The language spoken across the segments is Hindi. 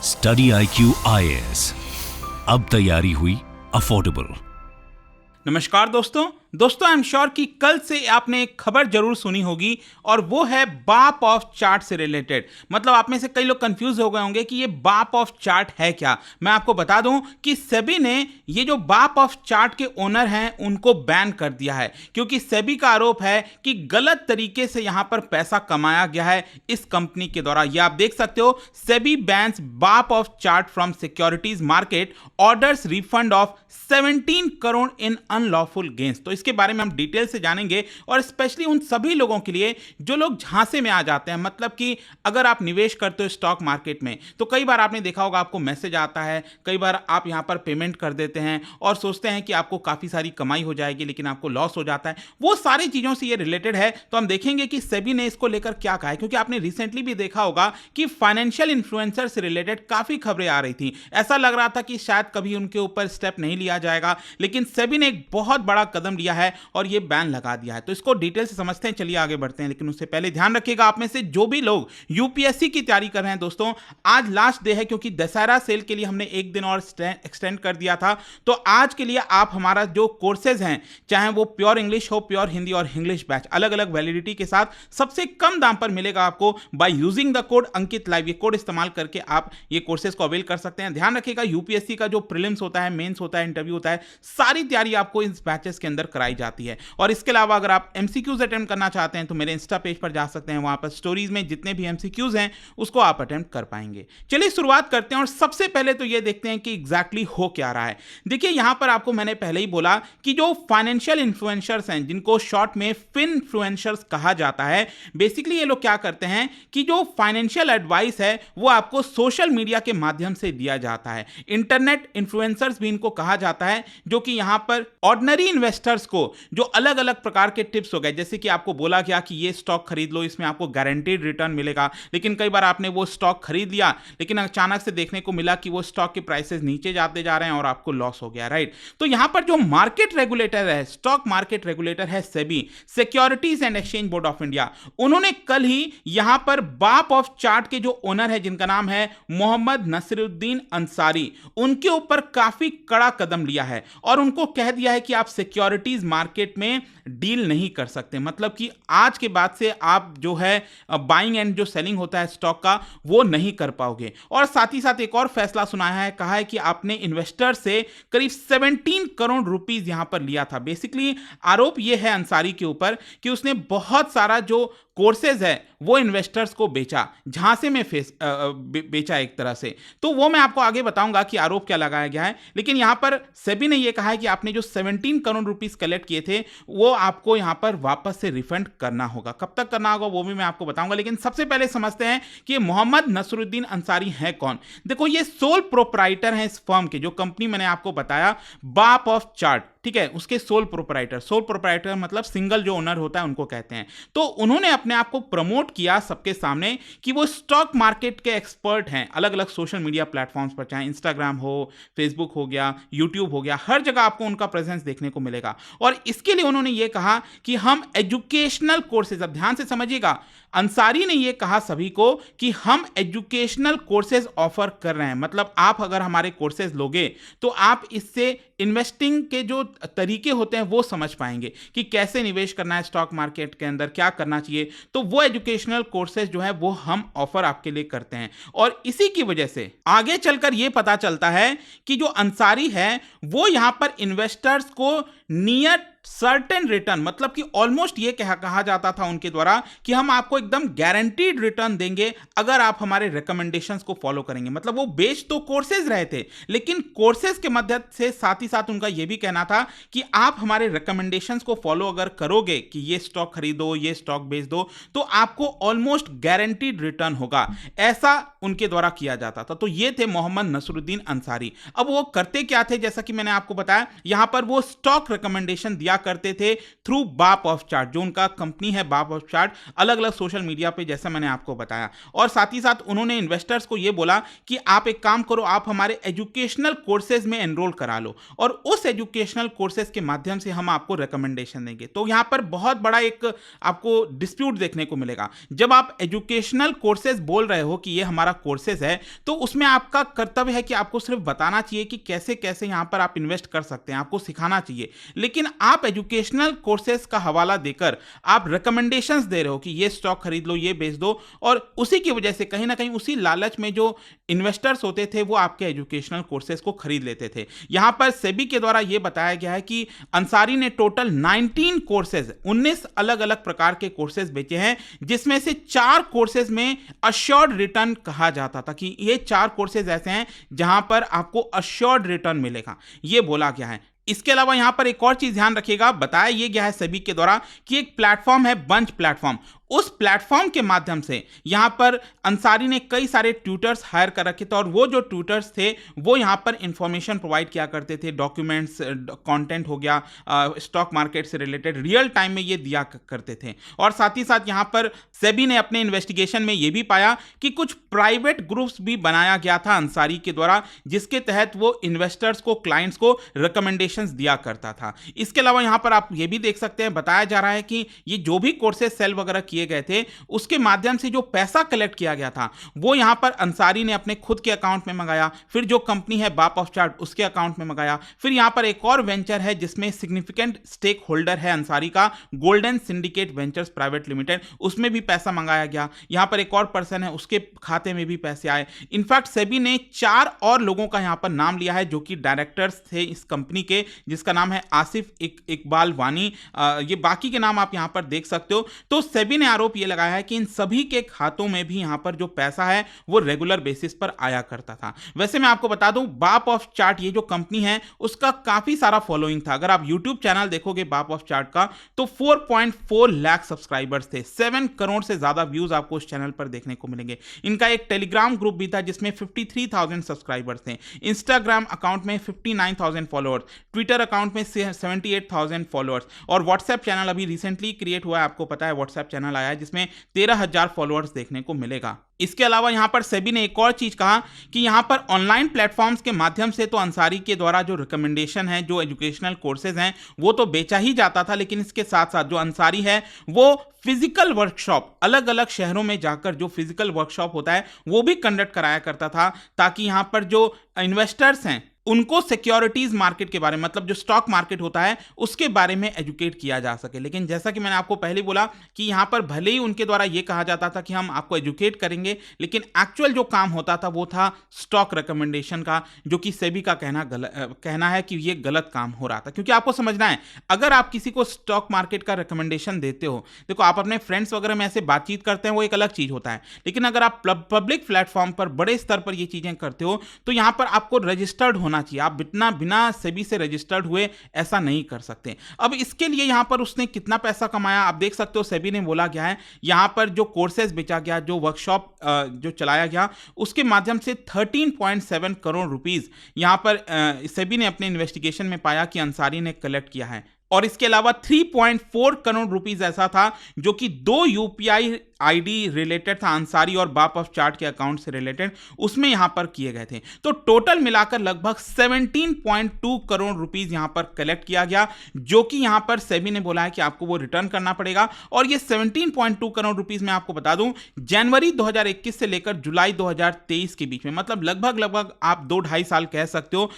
स्टडी IQ IAS, अब तैयारी हुई अफोर्डेबल। नमस्कार दोस्तों आई एम श्योर कि कल से आपने एक खबर जरूर सुनी होगी और वो है बाप ऑफ चार्ट से रिलेटेड। मतलब आप में से कई लोग कंफ्यूज हो गए होंगे कि ये बाप ऑफ चार्ट है क्या। मैं आपको बता दूं कि सेबी ने ये जो बाप ऑफ चार्ट के ओनर हैं उनको बैन कर दिया है, क्योंकि सेबी का आरोप है कि गलत तरीके से यहां पर पैसा कमाया गया है इस कंपनी के द्वारा। ये आप देख सकते हो, सेबी बैन्स बाप of chart from securities market, orders refund of 17 crore in unlawful gains. तो इसके बारे में हम डिटेल से जानेंगे, और स्पेशली उन सभी लोगों के लिए जो लोग झांसे में आ जाते हैं। मतलब कि अगर आप निवेश करते हो स्टॉक मार्केट में तो कई बार आपने देखा होगा आपको मैसेज आता है, कई बार आप यहां पर पेमेंट कर देते हैं और सोचते हैं कि आपको काफी सारी कमाई हो जाएगी, लेकिन आपको लॉस हो जाता है। वो सारी चीजों से ये रिलेटेड है। तो हम देखेंगे कि सेबी ने इसको लेकर क्या कहा है, क्योंकि आपने रिसेंटली भी देखा होगा कि फाइनेंशियल इन्फ्लुएंसर से रिलेटेड काफी खबरें आ रही थी। ऐसा लग रहा था कि शायद कभी उनके ऊपर स्टेप नहीं लिया जाएगा, लेकिन सेबी ने एक बहुत बड़ा कदम लिया है और ये बैन लगा दिया है। तो इसको डिटेल से समझते हैं, चलिए आगे बढ़ते हैं। लेकिन उससे पहले ध्यान रखिएगा, आप में से जो भी लोग यूपीएससी की तैयारी कर रहे हैं दोस्तों, आज लास्ट डे है, क्योंकि दशहरा सेल के लिए हमने एक दिन और एक्सटेंड कर दिया था। तो आज के लिए आप हमारा जो कोर्सेज हैं, चाहे वो प्योर इंग्लिश हो, प्योर हिंदी और इंग्लिश बैच, अलग अलग वैलिडिटी के साथ सबसे कम दाम पर मिलेगा आपको by using the code Ankit live. ये कोड इस्तेमाल करके आप ये कोर्सेज को अवेल कर सकते हैं। ध्यान रखिएगा, यूपीएससी का जो प्रीलिम्स होता है, मेंस होता है, इंटरव्यू होता है, सारी तैयारी आपको इस बैचेस के अंदर कराई जाती है। और इसके अलावा अगर आप एमसीक्यूज अटेम्प्ट करना चाहते हैं तो मेरे इंस्टा पेज पर जा सकते हैं, वहां पर स्टोरीज में जितने भी एमसीक्यूज हैं उसको आप अटेम्प्ट कर पाएंगे। चलिए शुरुआत करते हैं, और सबसे पहले तो ये देखते हैं कि एग्जैक्टली हो क्या रहा है। देखिए यहां पर आपको मैंने पहले ही बोला कि जो फाइनेंशियल इन्फ्लुएंसर्स हैं, जिनको शॉर्ट में फिनफ्लुएंसर्स कहा जाता है, बेसिकली ये लोग क्या करते हैं कि जो फाइनेंशियल एडवाइस है वो आपको सोशल मीडिया के माध्यम से दिया जाता है। इंटरनेट इन्फ्लुएंसर्स भी इनको कहा जाता है, जो कि यहां पर ऑर्डिनरी इन्वेस्टर्स को जो अलग अलग प्रकार के टिप्स हो गए, जैसे कि आपको बोला गया कि ये स्टॉक खरीद लो, इसमें आपको गारंटीड रिटर्न मिलेगा, लेकिन कई बार आपने वो स्टॉक खरीद लिया, लेकिन अचानक से देखने को मिला कि वो स्टॉक के प्राइसेस नीचे जाते जा रहे हैं और आपको लॉस हो गया, राइट। तो यहां पर जो मार्केट रेगुलेटर है, स्टॉक मार्केट रेगुलेटर है SEBI, securities and exchange board of India, उन्होंने कल ही यहां पर बाप ऑफ चार्ट के जो ओनर है, जिनका नाम है मोहम्मद नसीरुद्दीन अंसारी, उनके ऊपर काफी कड़ा कदम लिया है और उनको कह दिया है कि आप सिक्योरिटीज मार्केट में डील नहीं कर सकते। मतलब कि आज के बाद से आप जो है बाइंग एंड जो सेलिंग होता है स्टॉक का, वो नहीं कर पाओगे। और साथ ही साथ एक और फैसला सुनाया है, कहा है कि आपने इन्वेस्टर से करीब 17 करोड़ रुपीस यहां पर लिया था। बेसिकली आरोप यह है अंसारी के ऊपर कि उसने बहुत सारा जो कोर्सेज है वो इन्वेस्टर्स को बेचा, झांसे में बेचा एक तरह से। तो वो मैं आपको आगे बताऊंगा कि आरोप क्या लगाया गया है। लेकिन यहां पर सेबी ने यह कहा है कि आपने जो 17 करोड़ रुपीस कलेक्ट किए थे वो आपको यहां पर वापस से रिफंड करना होगा। कब तक करना होगा वो भी मैं आपको बताऊंगा, लेकिन सबसे पहले समझते हैं कि मोहम्मद नसीरुद्दीन अंसारी है कौन। देखो, ये सोल प्रोप्राइटर हैं इस फर्म के, जो कंपनी मैंने आपको बताया बाप ऑफ चार्ट, ठीक है, उसके सोल प्रोप्राइटर मतलब सिंगल जो ओनर होता है उनको कहते हैं। तो उन्होंने अपने आप को प्रमोट किया सबके सामने कि वो स्टॉक मार्केट के एक्सपर्ट हैं, अलग अलग सोशल मीडिया प्लेटफॉर्म्स पर, चाहे इंस्टाग्राम हो, फेसबुक हो गया, यूट्यूब हो गया, हर जगह आपको उनका प्रेजेंस देखने को मिलेगा। और इसके लिए उन्होंने ये कहा कि हम एजुकेशनल कोर्सेज, अब ध्यान से समझिएगा, अंसारी ने यह कहा सभी को कि हम एजुकेशनल कोर्सेज ऑफर कर रहे हैं। मतलब आप अगर हमारे कोर्सेज लोगे तो आप इससे इन्वेस्टिंग के जो तरीके होते हैं वो समझ पाएंगे कि कैसे निवेश करना है स्टॉक मार्केट के अंदर, क्या करना चाहिए। तो वो एजुकेशनल कोर्सेज जो है वो हम ऑफर आपके लिए करते हैं। और इसी की वजह से आगे चलकर यह पता चलता है कि जो अंसारी है वो यहां पर इन्वेस्टर्स को नियर सर्टेन रिटर्न, मतलब कि ऑलमोस्ट ये कहा जाता था उनके द्वारा कि हम आपको एकदम गारंटीड रिटर्न देंगे अगर आप हमारे रिकमेंडेशंस को फॉलो करेंगे। मतलब वो बेच तो कोर्सेज रहे थे, लेकिन कोर्सेज के मदद से साथ ही साथ उनका यह भी कहना था कि आप हमारे रिकमेंडेशंस को फॉलो अगर करोगे कि ये स्टॉक खरीदो, ये स्टॉक बेच दो, तो आपको ऑलमोस्ट गारंटीड रिटर्न होगा, ऐसा उनके द्वारा किया जाता था। तो ये थे मोहम्मद नसीरुद्दीन अंसारी। अब वो करते क्या थे, जैसा कि मैंने आपको बताया, यहां पर वो स्टॉक रिकमेंडेशन दिया दिया करते थे थ्रू बाप ऑफ चार्ट, जो उनका कंपनी है बाप ऑफ चार्ट, अलग अलग सोशल मीडिया पे, जैसा मैंने आपको बताया। और साथ ही साथ उन्होंने इन्वेस्टर्स को ये बोला कि आप एक काम करो, आप हमारे एजुकेशनल कोर्सेज में एनरोल करा लो और उस एजुकेशनल कोर्सेज के माध्यम से हम आपको रिकमेंडेशन देंगे। तो यहां पर बहुत बड़ा एक आपको डिस्प्यूट देखने को मिलेगा। जब आप एजुकेशनल कोर्सेज बोल रहे हो कि ये हमारा कोर्सेज है, तो उसमें आपका कर्तव्य है कि आपको सिर्फ बताना चाहिए कि कैसे कैसे यहां पर आप इन्वेस्ट कर सकते हैं, आपको सिखाना चाहिए। लेकिन आप एजुकेशनल कोर्सेज का हवाला देकर आप रिकमेंडेशंस दे रहे हो कि ये स्टॉक खरीद लो, ये बेच दो, और उसी की वजह से कहीं ना कहीं उसी लालच में जो इन्वेस्टर्स होते थे वो आपके एजुकेशनल कोर्सेज को खरीद लेते थे। यहां पर सेबी के द्वारा यह बताया गया है कि अंसारी ने टोटल 19 कोर्सेज, 19 अलग अलग प्रकार के कोर्सेज बेचे हैं, जिसमें से 4 कोर्सेज में अश्योर्ड रिटर्न कहा जाता था कि ये 4 कोर्सेज ऐसे हैं जहां पर आपको अश्योर्ड रिटर्न मिलेगा, ये बोला गया है। इसके अलावा यहां पर एक और चीज ध्यान रखिएगा, बताया यह गया है सेबी के द्वारा कि एक प्लेटफॉर्म है बंच प्लेटफॉर्म, उस प्लेटफॉर्म के माध्यम से यहां पर अंसारी ने कई सारे ट्यूटर्स हायर कर रखे थे और वो जो ट्यूटर्स थे वो यहां पर इंफॉर्मेशन प्रोवाइड किया करते थे, डॉक्यूमेंट्स, कंटेंट हो गया, स्टॉक मार्केट से रिलेटेड रियल टाइम में ये दिया करते थे। और साथ ही साथ यहां पर सेबी ने अपने इन्वेस्टिगेशन में ये भी पाया कि कुछ प्राइवेट ग्रुप्स भी बनाया गया था अंसारी के द्वारा, जिसके तहत वो इन्वेस्टर्स को, क्लाइंट्स को रिकमेंडेशंस दिया करता था। इसके अलावा यहां पर आप ये भी देख सकते हैं, बताया जा रहा है कि ये जो भी कोर्सेज सेल वगैरह किए गए थे उसके माध्यम से जो पैसा कलेक्ट किया गया था वो यहां पर अंसारी ने अपने खुद के अकाउंट में मंगाया, फिर जो कंपनी है बाप ऑफ चार्ट उसके अकाउंट में मंगाया, फिर यहां पर एक और वेंचर है जिसमें सिग्निफिकेंट स्टेक होल्डर है अंसारी का, golden syndicate ventures private limited, उसमें भी पैसा मंगाया गया। यहां पर एक और पर्सन है, उसके खाते में भी पैसे आए। इनफैक्ट सेबी ने 4 और लोगों का यहां पर नाम लिया है जो कि डायरेक्टर्स थे इस कंपनी के, जिसका नाम है आसिफ इकबाल वानी। ये बाकी के नाम आप यहां पर देख सकते हो। तो सेबी ने आरोप यह लगाया है कि इन सभी के खातों में भी यहां पर जो पैसा है वो रेगुलर बेसिस पर आया करता था। वैसे मैं आपको बता दूं, बाप ऑफ चार्ट ये जो कंपनी है उसका काफी सारा फॉलोइंग था। अगर आप यूट्यूब चैनल देखोगे बाप ऑफ चार्ट का तो 4.4 लाख सब्सक्राइबर्स थे, 7 करोड़ से ज्यादा व्यूज आपको उस चैनल पर देखने को मिलेंगे। इनका एक टेलीग्राम ग्रुप भी था जिसमें 53,000 सब्सक्राइबर्स थे, इंस्टाग्राम अकाउंट में 59,000 फॉलोअर्स, ट्विटर अकाउंट में 78,000 फॉलोअर्स, और व्हाट्सएप चैनल अभी रिसेंटली क्रिएट हुआ है, आपको पता है व्हाट्सएप चैनल आया है जिसमें 13,000 फॉलोअर्स देखने को मिलेगा। इसके अलावा यहां पर सेबी ने एक और चीज कहा कि यहां पर ऑनलाइन प्लेटफॉर्म्स के माध्यम से तो अंसारी के द्वारा जो रिकमेंडेशन है, जो एजुकेशनल कोर्सेज हैं वो तो बेचा ही जाता था, लेकिन इसके साथ साथ जो अंसारी है वो फिजिकल वर्कशॉप, अलग अलग शहरों में जाकर जो फिजिकल वर्कशॉप होता है वो भी कंडक्ट कराया करता था, ताकि यहां पर जो इन्वेस्टर्स हैं उनको सिक्योरिटीज मार्केट के बारे में, मतलब जो स्टॉक मार्केट होता है उसके बारे में एजुकेट किया जा सके। लेकिन जैसा कि मैंने आपको पहले बोला कि यहां पर भले ही उनके द्वारा यह कहा जाता था कि हम आपको एजुकेट करेंगे, लेकिन एक्चुअल जो काम होता था वो था स्टॉक रिकमेंडेशन का, जो कि सेबी का कहना है कि यह गलत काम हो रहा था। क्योंकि आपको समझना है, अगर आप किसी को स्टॉक मार्केट का रिकमेंडेशन देते हो, देखो आप अपने फ्रेंड्स वगैरह में ऐसे बातचीत करते हैं वो एक अलग चीज होता है, लेकिन अगर आप पब्लिक प्लेटफॉर्म पर बड़े स्तर पर ये चीजें करते हो तो यहां पर आपको रजिस्टर्ड होना चाहिए। आप बिना सेबी से रजिस्टर्ड हुए ऐसा नहीं कर सकते। अब इसके लिए यहां पर उसने कितना पैसा कमाया आप देख सकते हो। सेबी ने बोला गया है यहां पर जो कोर्सेज बेचा गया, जो वर्कशॉप जो चलाया गया, उसके माध्यम से 13.7 करोड़ रुपीस यहां पर सेबी ने अपने इन्वेस्टिगेशन में पाया कि अंसारी ने कलेक्ट किया है। और इसके अलावा 3.4 करोड़ रुपीस ऐसा था जो कि 2 यूपीआई आईडी रिलेटेड था, अंसारी और बाप ऑफ चार्ट के अकाउंट से रिलेटेड, उसमें यहां पर किए गए थे। तो टोटल मिलाकर लगभग 17.2 करोड़ रुपीस यहां पर कलेक्ट किया गया, जो कि यहां पर सेबी ने बोला है कि आपको वो रिटर्न करना पड़ेगा। और ये 17.2 करोड़ रुपीस मैं आपको बता दूं, जनवरी 2021 से लेकर जुलाई 2023 के बीच में, मतलब लगभग आप 2-2.5 साल कह सकते हो,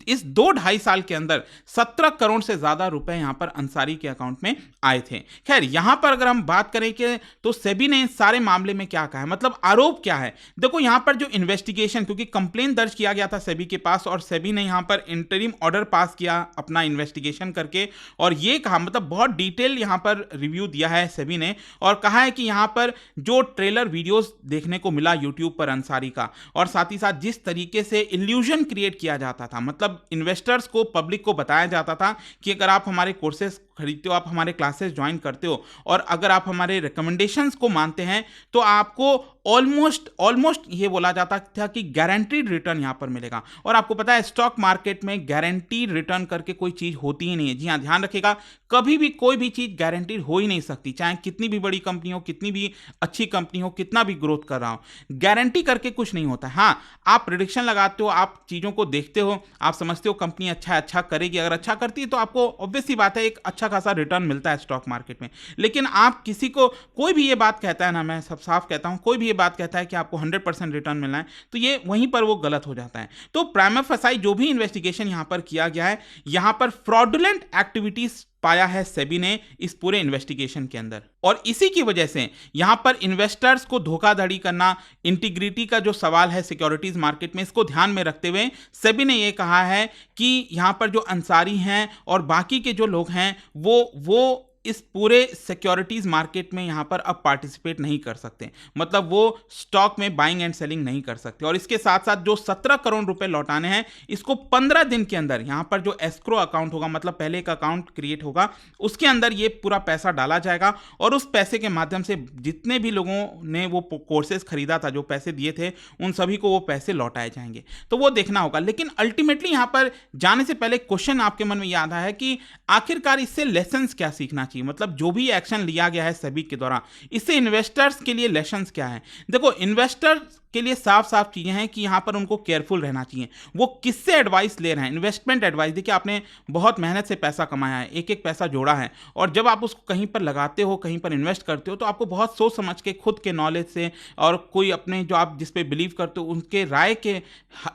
इस 2-2.5 साल के अंदर 17 करोड़ से ज्यादा रुपए यहां पर अंसारी के अकाउंट में आए थे। खैर, यहां पर अगर हम बात करें कि तो सेबी ने इस सारे मामले में क्या कहा है, मतलब आरोप क्या है। देखो यहां पर जो इन्वेस्टिगेशन, क्योंकि कंप्लेन दर्ज किया गया था सेबी के पास और सेबी ने यहां पर इंटरिम ऑर्डर पास किया अपना इन्वेस्टिगेशन करके, और ये कहा, मतलब बहुत डिटेल यहां पर रिव्यू दिया है सेबी ने, और कहा है कि यहां पर जो ट्रेलर वीडियोस देखने को मिला यूट्यूब पर अंसारी का, और साथ ही साथ जिस तरीके से इल्यूजन क्रिएट किया जाता था, मतलब इन्वेस्टर्स को, पब्लिक को बताया जाता था कि अगर आप हमारे कोर्सेज खरीदते हो, आप हमारे क्लासेस ज्वाइन करते हो और अगर आप हमारे रिकमेंडेशंस को मानते हैं तो आपको ऑलमोस्ट ये बोला जाता था कि गारंटीड रिटर्न यहाँ पर मिलेगा। और आपको पता है स्टॉक मार्केट में गारंटीड रिटर्न करके कोई चीज़ होती ही नहीं है। जी हाँ, ध्यान रखिएगा, कभी भी कोई भी चीज़ गारंटीड हो ही नहीं सकती, चाहे कितनी भी बड़ी कंपनी हो, कितनी भी अच्छी कंपनी हो, कितना भी ग्रोथ कर रहा हो, गारंटी करके कुछ नहीं होता। हाँ, आप प्रेडिक्शन लगाते हो, आप चीज़ों को देखते हो, आप समझते हो कंपनी अच्छा करेगी, अगर अच्छा करती है तो आपको ऑब्वियस सी बात है एक अच्छा खासा रिटर्न मिलता है स्टॉक मार्केट में। लेकिन आप किसी को, कोई भी ये बात कहता है ना, मैं सब साफ कहता हूं, कोई भी ये बात कहता है कि आपको 100% रिटर्न मिलना है, तो ये वहीं पर वो गलत हो जाता है। तो प्राइमा फेसाई जो भी इन्वेस्टिगेशन यहां पर किया गया है, यहां पर फ्रॉडुलेंट एक्टिविटीज पाया है सेबी ने इस पूरे इन्वेस्टिगेशन के अंदर, और इसी की वजह से यहां पर इन्वेस्टर्स को धोखाधड़ी करना, इंटीग्रिटी का जो सवाल है सिक्योरिटीज मार्केट में, इसको ध्यान में रखते हुए सेबी ने यह कहा है कि यहां पर जो अंसारी हैं और बाकी के जो लोग हैं वो इस पूरे सिक्योरिटीज मार्केट में यहां पर अब पार्टिसिपेट नहीं कर सकते, मतलब वो स्टॉक में बाइंग एंड सेलिंग नहीं कर सकते। और इसके साथ साथ जो 17 करोड़ रुपए लौटाने हैं, इसको 15 दिन के अंदर यहां पर जो एस्क्रो अकाउंट होगा, मतलब पहले एक अकाउंट क्रिएट होगा, उसके अंदर ये पूरा पैसा डाला जाएगा और उस पैसे के माध्यम से जितने भी लोगों ने वो कोर्सेज खरीदा था, जो पैसे दिए थे, उन सभी को वो पैसे लौटाए जाएंगे। तो वो देखना होगा। लेकिन अल्टीमेटली यहां पर जाने से पहले क्वेश्चन आपके मन में याद आया है कि आखिरकार इससे लेसन्स क्या सीखना चाहिए, मतलब जो भी एक्शन लिया गया है सेबी के द्वारा, इससे इन्वेस्टर्स के लिए लेसन्स क्या है। देखो, इन्वेस्टर्स के लिए साफ साफ चीजें हैं कि यहां पर उनको केयरफुल रहना चाहिए। वो किससे एडवाइस ले रहे हैं, इन्वेस्टमेंट एडवाइस। देखिए, आपने बहुत मेहनत से पैसा कमाया है, एक एक पैसा जोड़ा है, और जब आप उसको कहीं पर लगाते हो, कहीं पर इन्वेस्ट करते हो, तो आपको बहुत सोच समझ के, खुद के नॉलेज से, और कोई अपने जो आप जिस पे बिलीव करते हो उनके राय के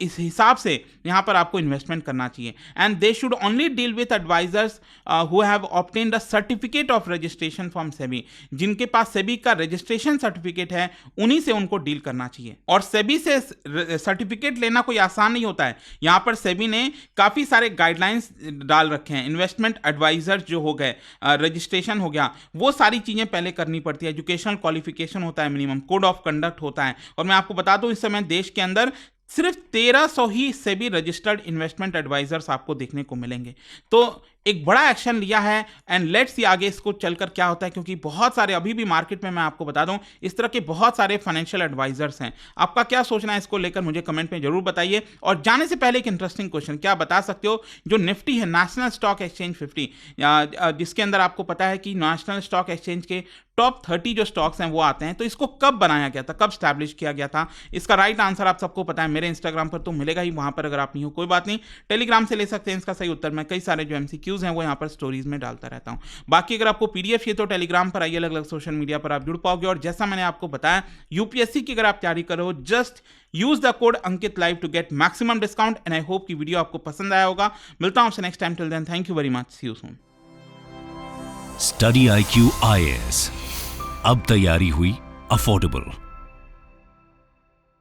इस हिसाब से यहां पर आपको इन्वेस्टमेंट करना चाहिए। And they should only deal with advisers who have obtained a certificate of registration from SEBI. जिनके पास सेबी का रजिस्ट्रेशन सर्टिफिकेट है, उन्हीं से उनको डील करना चाहिए। और सेबी से सर्टिफिकेट लेना कोई आसान नहीं होता है। यहां पर सेबी ने काफी सारे गाइडलाइंस डाल रखे हैं। इन्वेस्टमेंट एडवाइजर जो हो गए, रजिस्ट्रेशन हो गया, वो सारी चीजें पहले करनी पड़ती है। एजुकेशनल क्वालिफिकेशन होता है, मिनिमम कोड ऑफ कंडक्ट होता है। और मैं आपको बता दूं, इस समय देश के अंदर सिर्फ 1300 ही सेबी रजिस्टर्ड इन्वेस्टमेंट एडवाइजर्स आपको देखने को मिलेंगे। तो एक बड़ा एक्शन लिया है, एंड लेट्स सी आगे इसको चलकर क्या होता है, क्योंकि बहुत सारे अभी भी मार्केट में, मैं आपको बता दूं, इस तरह के बहुत सारे फाइनेंशियल एडवाइजर्स हैं। आपका क्या सोचना है इसको लेकर, मुझे कमेंट में जरूर बताइए। और जाने से पहले एक इंटरेस्टिंग क्वेश्चन, क्या बता सकते हो, जो निफ्टी है, नेशनल स्टॉक एक्सचेंज 50, जिसके अंदर आपको पता है कि नेशनल स्टॉक एक्सचेंज के टॉप 30 जो स्टॉक्स हैं वो आते हैं, तो इसको कब बनाया गया था, कब स्टैब्लिश किया गया था? इसका राइट आंसर आप सबको पता है, मेरे इंस्टाग्राम पर तो मिलेगा ही, वहां पर अगर आप नहीं हो कोई बात नहीं, टेलीग्राम से ले सकते हैं इसका सही उत्तर। मैं कई सारे जो एमसीक्यूज हैं वो यहाँ पर स्टोरीज में डालता रहता हूं। बाकी अगर आपको पीडीएफ चाहिए तो टेलीग्राम पर आइए, अलग अलग सोशल मीडिया पर आप जुड़ पाओगे। और जैसा मैंने आपको बताया, यूपीएससी की अगर आप तैयारी करो, just use the code Ankit live to get maximum discount. And I hope कि वीडियो आपको पसंद आया होगा। मिलता हूं आपसे next time, till then thank you very much, see you soon. Study IQ IAS, अब तैयारी हुई अफोर्डेबल।